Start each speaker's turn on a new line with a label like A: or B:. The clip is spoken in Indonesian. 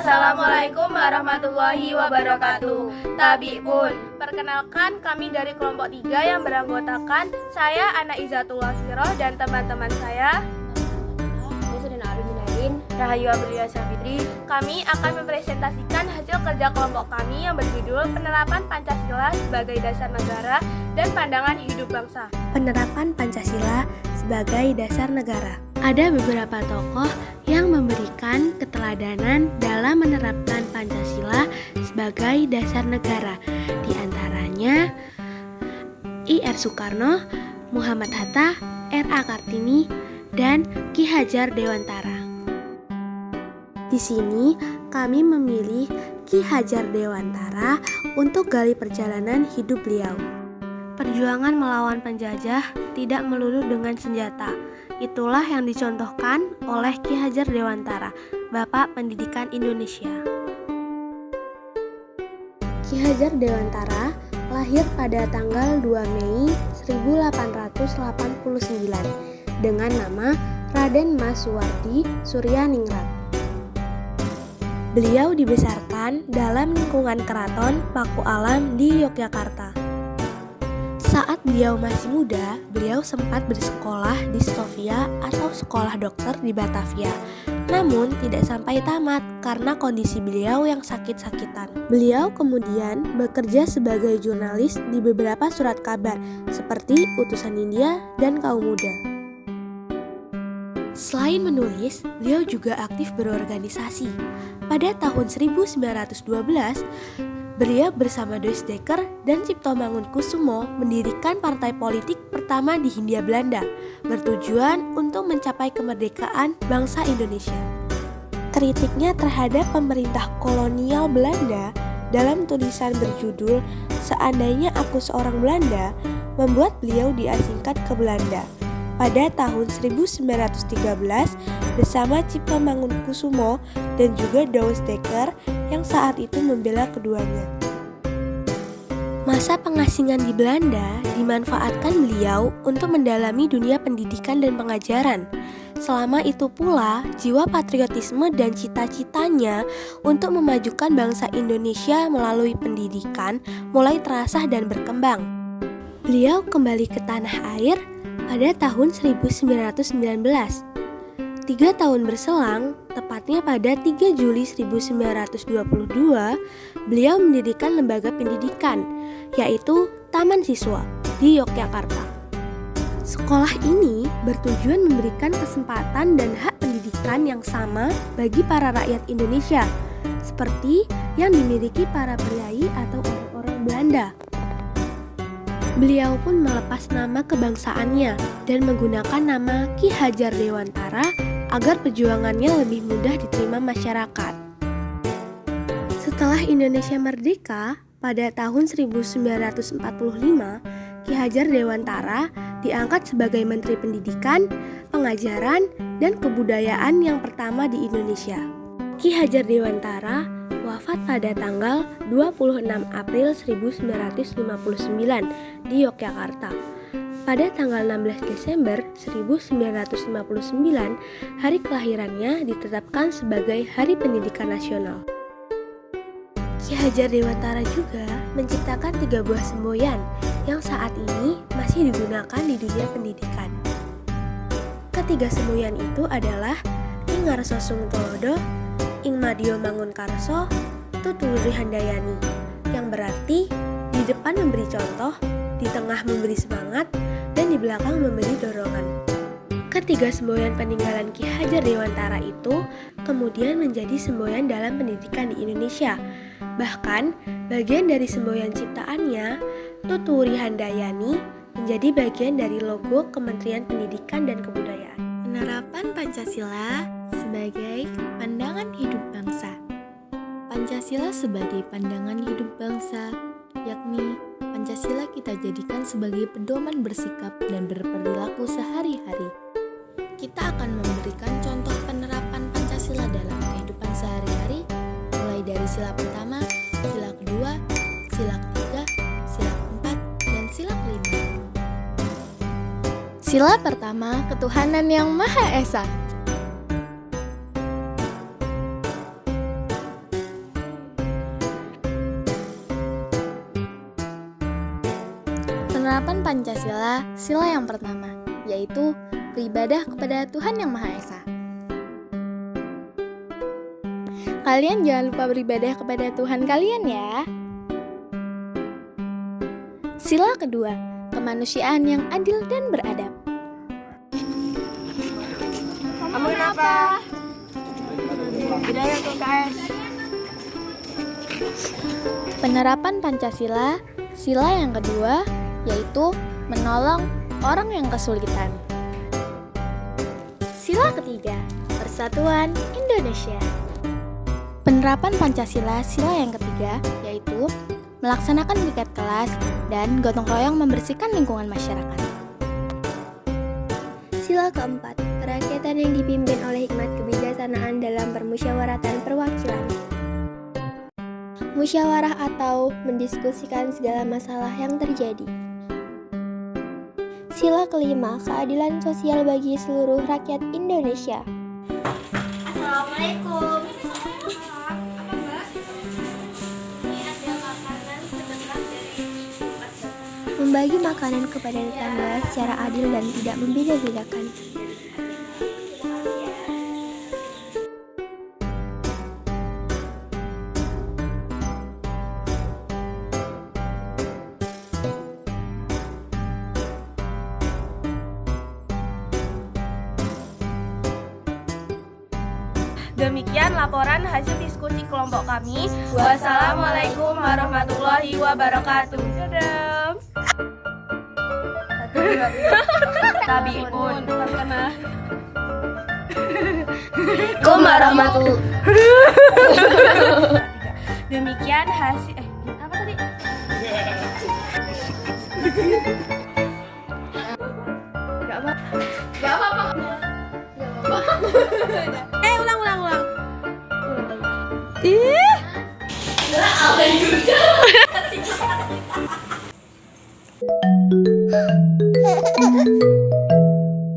A: Assalamualaikum warahmatullahi wabarakatuh. Tabi'un, perkenalkan kami dari kelompok 3 yang beranggotakan saya Ana Izatullah Kiroh dan teman-teman saya Rahayu Aprilia Safitri. Kami akan mempresentasikan hasil kerja kelompok kami yang berjudul Penerapan Pancasila sebagai Dasar Negara dan Pandangan Hidup Bangsa.
B: Penerapan Pancasila sebagai dasar negara. Ada beberapa tokoh yang memberikan keteladanan dalam menerapkan Pancasila sebagai dasar negara. Di antaranya I.R. Soekarno, Muhammad Hatta, R.A. Kartini, dan Ki Hajar Dewantara. Di sini kami memilih Ki Hajar Dewantara untuk gali perjalanan hidup beliau. Perjuangan melawan penjajah tidak melulu dengan senjata. Itulah yang dicontohkan oleh Ki Hajar Dewantara, Bapak Pendidikan Indonesia. Ki Hajar Dewantara lahir pada tanggal 2 Mei 1889 dengan nama Raden Mas Suwardi Suryaningrat. Beliau dibesarkan dalam lingkungan keraton Paku Alam di Yogyakarta. Saat beliau masih muda, beliau sempat bersekolah di Stovia atau sekolah dokter di Batavia. Namun tidak sampai tamat karena kondisi beliau yang sakit-sakitan. Beliau kemudian bekerja sebagai jurnalis di beberapa surat kabar seperti Utusan India dan Kaum Muda. Selain menulis, beliau juga aktif berorganisasi. Pada tahun 1912, beliau bersama Deusdeker dan Cipto Mangunkusumo mendirikan partai politik pertama di Hindia Belanda, bertujuan untuk mencapai kemerdekaan bangsa Indonesia. Kritiknya terhadap pemerintah kolonial Belanda dalam tulisan berjudul "Seandainya Aku Seorang Belanda" membuat beliau diasingkan ke Belanda. Pada tahun 1913 bersama Cipto Mangunkusumo dan juga Deusdeker yang saat itu membela keduanya. Masa pengasingan di Belanda dimanfaatkan beliau untuk mendalami dunia pendidikan dan pengajaran. Selama itu pula, jiwa patriotisme dan cita-citanya untuk memajukan bangsa Indonesia melalui pendidikan mulai terasah dan berkembang. Beliau kembali ke tanah air pada tahun 1919. 3 tahun berselang, tepatnya pada 3 Juli 1922, beliau mendirikan lembaga pendidikan, yaitu Taman Siswa di Yogyakarta. Sekolah ini bertujuan memberikan kesempatan dan hak pendidikan yang sama bagi para rakyat Indonesia, seperti yang dimiliki para priai atau orang-orang Belanda. Beliau pun melepas nama kebangsaannya dan menggunakan nama Ki Hajar Dewantara agar perjuangannya lebih mudah diterima masyarakat. Setelah Indonesia merdeka, pada tahun 1945, Ki Hajar Dewantara diangkat sebagai Menteri Pendidikan, Pengajaran, dan Kebudayaan yang pertama di Indonesia. Ki Hajar Dewantara wafat pada tanggal 26 April 1959 di Yogyakarta. Pada tanggal 16 Desember 1959, hari kelahirannya ditetapkan sebagai Hari Pendidikan Nasional. Ki Hajar Dewantara juga menciptakan 3 buah semboyan yang saat ini masih digunakan di dunia pendidikan. Ketiga semboyan itu adalah Ing Ngarso Sungtolodo, Ing Madio Mangunkarso, Tuturi Handayani, yang berarti di depan memberi contoh, di tengah memberi semangat, dan di belakang memberi dorongan. Ketiga semboyan peninggalan Ki Hajar Dewantara itu kemudian menjadi semboyan dalam pendidikan di Indonesia. Bahkan, bagian dari semboyan ciptaannya, Tuturi Handayani, menjadi bagian dari logo Kementerian Pendidikan dan Kebudayaan.
C: Penerapan Pancasila sebagai pandangan hidup bangsa. Pancasila sebagai pandangan hidup bangsa, yakni Pancasila kita jadikan sebagai pedoman bersikap dan berperilaku sehari-hari. Kita akan memberikan contoh penerapan Pancasila dalam kehidupan sehari-hari, mulai dari sila pertama, sila kedua, sila ketiga, sila keempat, dan sila kelima. Sila pertama, ketuhanan yang Maha Esa. Penerapan Pancasila, sila yang pertama, yaitu beribadah kepada Tuhan Yang Maha Esa. Kalian jangan lupa beribadah kepada Tuhan kalian ya. Sila kedua, kemanusiaan yang adil dan beradab.
A: Kamu kenapa? Hidayah ke KS.
C: Penerapan Pancasila, sila yang kedua, yaitu menolong orang yang kesulitan. Sila ketiga, Persatuan Indonesia. Penerapan Pancasila, sila yang ketiga, yaitu melaksanakan piket kelas dan gotong royong membersihkan lingkungan masyarakat.
B: Sila keempat, kerakyatan yang dipimpin oleh hikmat kebijaksanaan dalam permusyawaratan perwakilan. Musyawarah atau mendiskusikan segala masalah yang terjadi. Sila kelima, keadilan sosial bagi seluruh rakyat Indonesia.
A: Assalamualaikum. Apa Mbak? Ini ada makanan sedekah dari
B: Membagi makanan kepada tetangga secara adil dan tidak membeda-bedakan.
A: Demikian laporan hasil diskusi kelompok kami. Wassalamualaikum warahmatullahi wabarakatuh. Dadah. Tabiun terkena.
B: Warahmatullahi.
A: Demikian hasil apa tadi? Gak apa-apa.